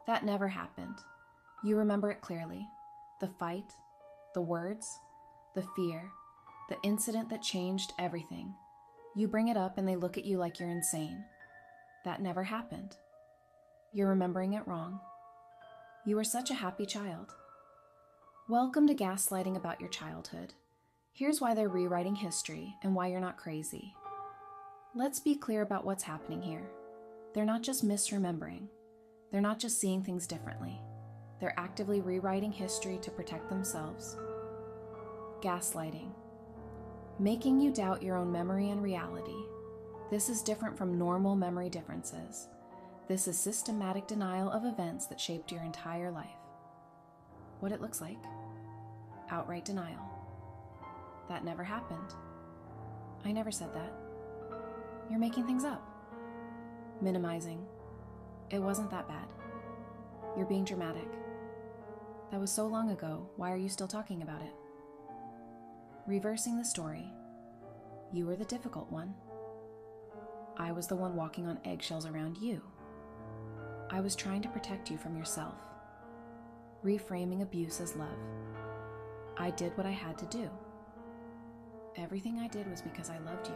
That never happened. You remember it clearly. The fight, the words, the fear, the incident that changed everything. You bring it up and they look at you like you're insane. That never happened. You're remembering it wrong. You were such a happy child. Welcome to Gaslighting about your childhood. Here's why they're rewriting history and why you're not crazy. Let's be clear about what's happening here. They're not just misremembering. They're not just seeing things differently. They're actively rewriting history to protect themselves. Gaslighting. Making you doubt your own memory and reality. This is different from normal memory differences. This is systematic denial of events that shaped your entire life. What it looks like? Outright denial. That never happened. I never said that. You're making things up. Minimizing. It wasn't that bad. You're being dramatic. That was so long ago, why are you still talking about it? Reversing the story. You were the difficult one. I was the one walking on eggshells around you. I was trying to protect you from yourself. Reframing abuse as love. I did what I had to do. Everything I did was because I loved you.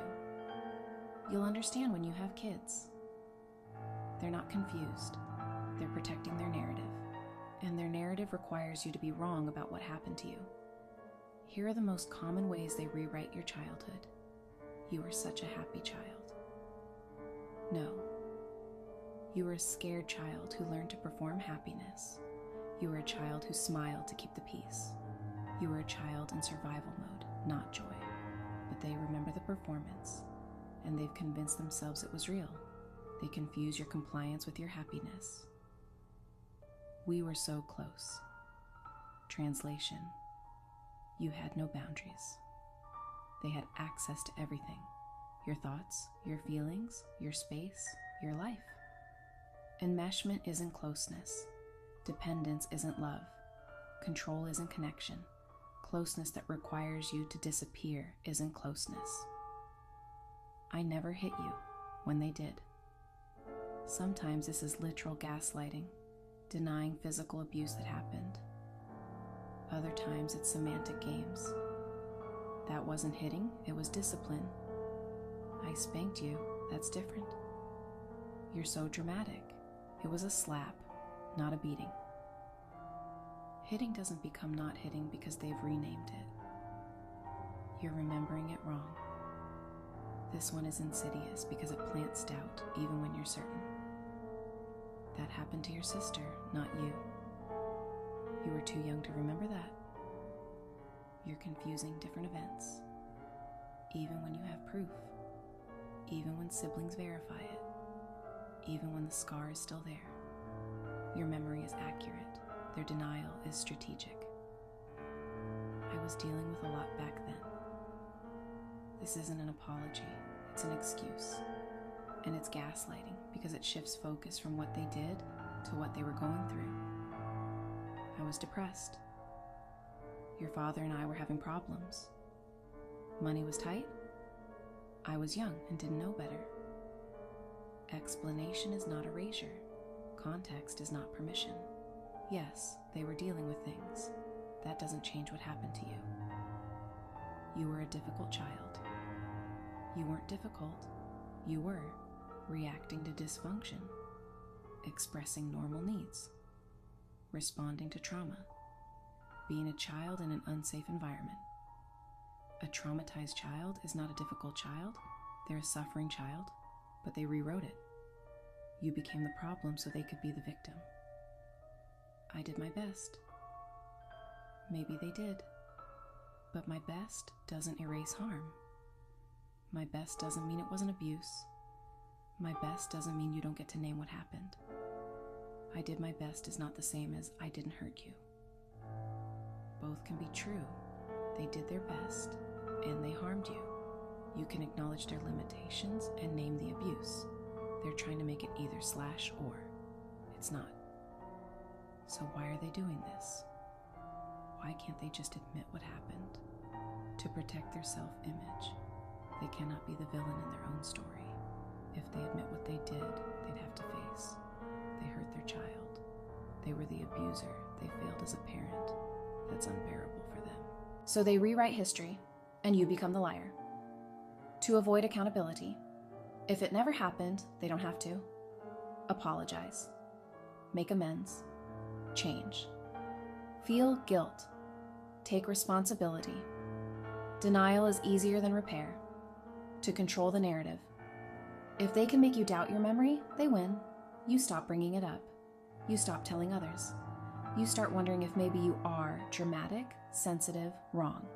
You'll understand when you have kids. They're not confused. They're protecting their narrative. And their narrative requires you to be wrong about what happened to you. Here are the most common ways they rewrite your childhood. You were such a happy child. No. You were a scared child who learned to perform happiness. You were a child who smiled to keep the peace. You were a child in survival mode, not joy. But they remember the performance, and they've convinced themselves it was real. They confuse your compliance with your happiness. We were so close. Translation. You had no boundaries. They had access to everything. Your thoughts, your feelings, your space, your life. Enmeshment isn't closeness. Dependence isn't love. Control isn't connection. Closeness that requires you to disappear isn't closeness. I never hit you when they did. Sometimes this is literal gaslighting, denying physical abuse that happened. Other times it's semantic games. That wasn't hitting, it was discipline. I spanked you, that's different. You're so dramatic. It was a slap, not a beating. Hitting doesn't become not hitting because they've renamed it. You're remembering it wrong. This one is insidious because it plants doubt even when you're certain. That happened to your sister, not you. You were too young to remember that. You're confusing different events, even when you have proof, even when siblings verify it, even when the scar is still there. Your memory is accurate. Their denial is strategic. I was dealing with a lot back then. This isn't an apology, it's an excuse. And it's gaslighting because it shifts focus from what they did to what they were going through. I was depressed. Your father and I were having problems. Money was tight. I was young and didn't know better. Explanation is not erasure. Context is not permission. Yes, they were dealing with things. That doesn't change what happened to you. You were a difficult child. You weren't difficult. You were reacting to dysfunction, expressing normal needs, responding to trauma, being a child in an unsafe environment. A traumatized child is not a difficult child. They're a suffering child, but they rewrote it. You became the problem so they could be the victim. I did my best. Maybe they did. But my best doesn't erase harm. My best doesn't mean it wasn't abuse. My best doesn't mean you don't get to name what happened. I did my best is not the same as I didn't hurt you. Both can be true. They did their best, and they harmed you. You can acknowledge their limitations and name the abuse. They're trying to make it either slash or. It's not. So why are they doing this? Why can't they just admit what happened? To protect their self-image. They cannot be the villain in their own story. If they admit what they did, they'd have to face. They hurt their child. they were the abuser, they failed as a parent. That's unbearable for them. So they rewrite history, and you become the liar. To avoid accountability. If it never happened, they don't have to. Apologize. Make amends. Change. Feel guilt. Take responsibility. Denial is easier than repair. To control the narrative. If they can make you doubt your memory, they win. You stop bringing it up. You stop telling others. You start wondering if maybe you are dramatic, sensitive, wrong.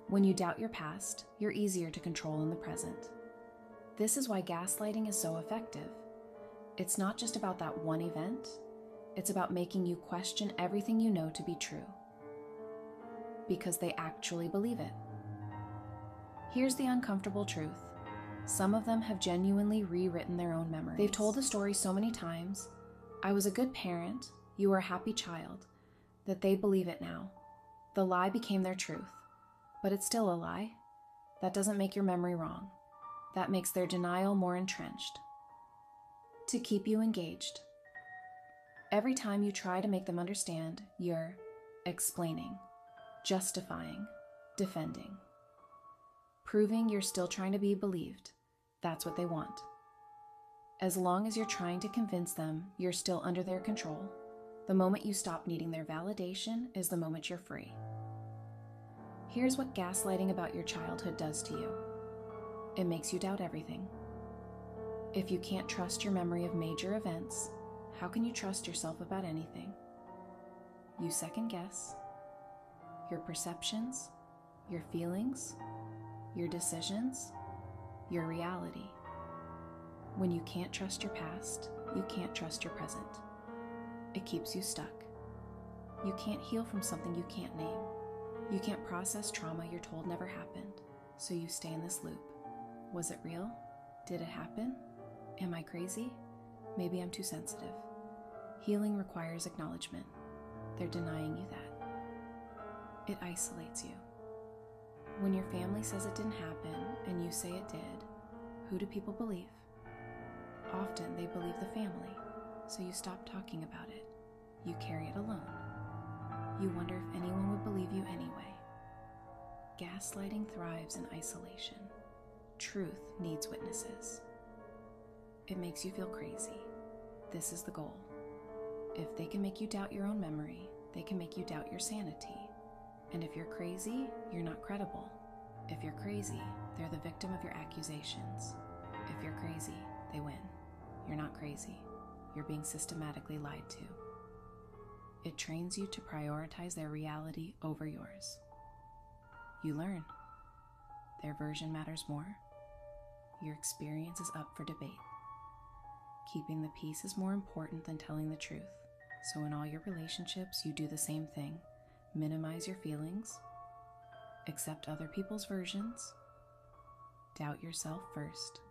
When you doubt your past, you're easier to control in the present. This is why gaslighting is so effective. It's not just about that one event. It's about making you question everything you know to be true. Because they actually believe it. Here's the uncomfortable truth. Some of them have genuinely rewritten their own memories. They've told the story so many times, I was a good parent, you were a happy child, that they believe it now. The lie became their truth. But it's still a lie. That doesn't make your memory wrong. That makes their denial more entrenched. To keep you engaged. Every time you try to make them understand, you're explaining, justifying, defending. Proving you're still trying to be believed. That's what they want. As long as you're trying to convince them you're still under their control, the moment you stop needing their validation is the moment you're free. Here's what gaslighting about your childhood does to you. It makes you doubt everything. If you can't trust your memory of major events, how can you trust yourself about anything? You second guess your perceptions, your feelings, your decisions, your reality. When you can't trust your past, you can't trust your present. It keeps you stuck. You can't heal from something you can't name. You can't process trauma you're told never happened, so you stay in this loop. Was it real? Did it happen? Am I crazy? Maybe I'm too sensitive. Healing requires acknowledgement. They're denying you that. It isolates you. When your family says it didn't happen and you say it did, who do people believe? Often they believe the family, so you stop talking about it. You carry it alone. You wonder if anyone would believe you anyway. Gaslighting thrives in isolation. Truth needs witnesses. It makes you feel crazy. This is the goal. If they can make you doubt your own memory, they can make you doubt your sanity. And if you're crazy, you're not credible. If you're crazy, they're the victim of your accusations. If you're crazy, they win. You're not crazy. You're being systematically lied to. It trains you to prioritize their reality over yours. You learn. Their version matters more. Your experience is up for debate. Keeping the peace is more important than telling the truth. So in all your relationships, you do the same thing. Minimize your feelings. Accept other people's versions. Doubt yourself first.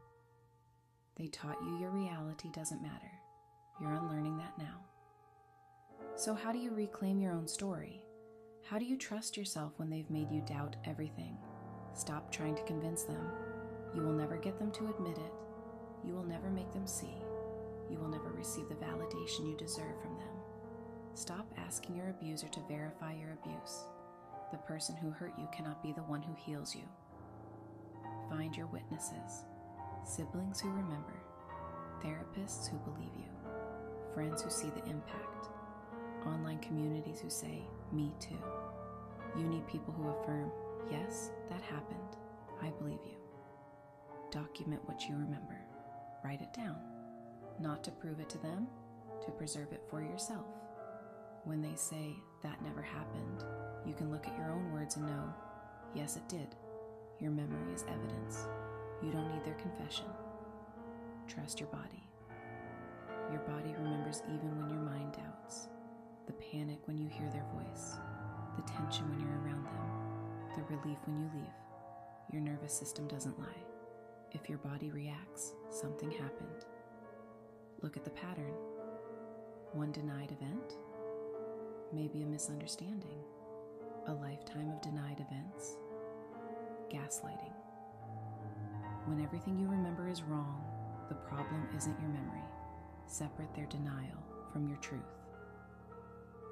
They taught you your reality doesn't matter. You're unlearning that now. So how do you reclaim your own story? How do you trust yourself when they've made you doubt everything? Stop trying to convince them. You will never get them to admit it. You will never make them see. You will never receive the validation you deserve from them. Stop asking your abuser to verify your abuse. The person who hurt you cannot be the one who heals you. Find your witnesses, siblings who remember, therapists who believe you, friends who see the impact, online communities who say, me too. You need people who affirm, yes, that happened. I believe you. Document what you remember. Write it down. Not to prove it to them, to preserve it for yourself. When they say, that never happened, you can look at your own words and know, yes, it did. Your memory is evidence. You don't need their confession. Trust your body. Your body remembers even when your mind doubts. The panic when you hear their voice. The tension when you're around them. The relief when you leave. Your nervous system doesn't lie. If your body reacts, something happened. Look at the pattern. One denied event. Maybe a misunderstanding. A lifetime of denied events. Gaslighting. When everything you remember is wrong, the problem isn't your memory. Separate their denial from your truth.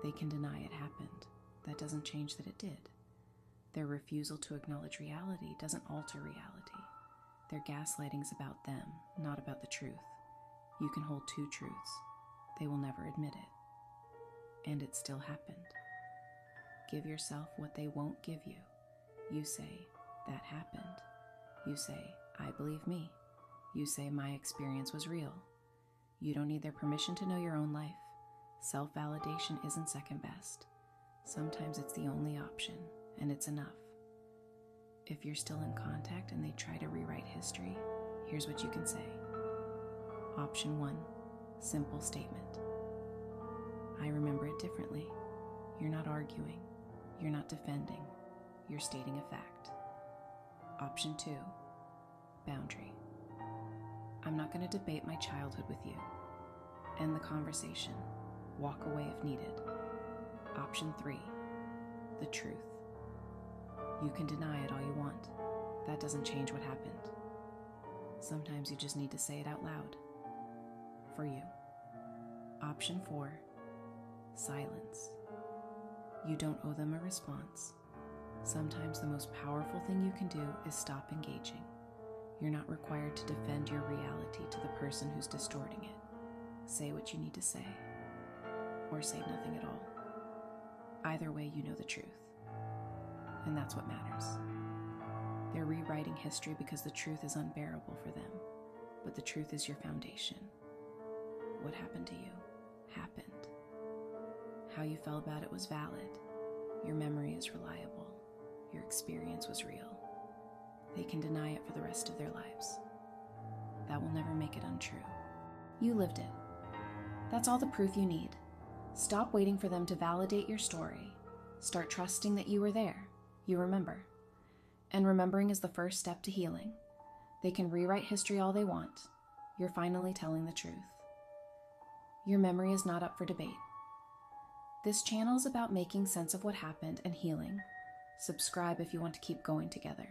They can deny it happened. That doesn't change that it did. Their refusal to acknowledge reality doesn't alter reality. Their gaslighting's about them, not about the truth. You can hold two truths. They will never admit it. And it still happened. Give yourself what they won't give you. You say, that happened. You say, I believe me. You say, my experience was real. You don't need their permission to know your own life. Self-validation isn't second best. Sometimes it's the only option, and it's enough. If you're still in contact and they try to rewrite history, here's what you can say. Option 1, simple statement. I remember it differently. You're not arguing. You're not defending. You're stating a fact. Option 2, boundary. I'm not going to debate my childhood with you. End the conversation. Walk away if needed. Option 3, the truth. You can deny it all you want. That doesn't change what happened. Sometimes you just need to say it out loud. For you. Option 4, silence. You don't owe them a response. Sometimes the most powerful thing you can do is stop engaging. You're not required to defend your reality to the person who's distorting it. Say what you need to say, or say nothing at all. Either way, you know the truth. And that's what matters. They're rewriting history because the truth is unbearable for them, but the truth is your foundation. What happened to you happened. How you felt about it was valid. Your memory is reliable. Your experience was real. They can deny it for the rest of their lives. That will never make it untrue. You lived it. That's all the proof you need. Stop waiting for them to validate your story. Start trusting that you were there. You remember. And remembering is the first step to healing. They can rewrite history all they want. You're finally telling the truth. Your memory is not up for debate. This channel is about making sense of what happened and healing. Subscribe if you want to keep going together.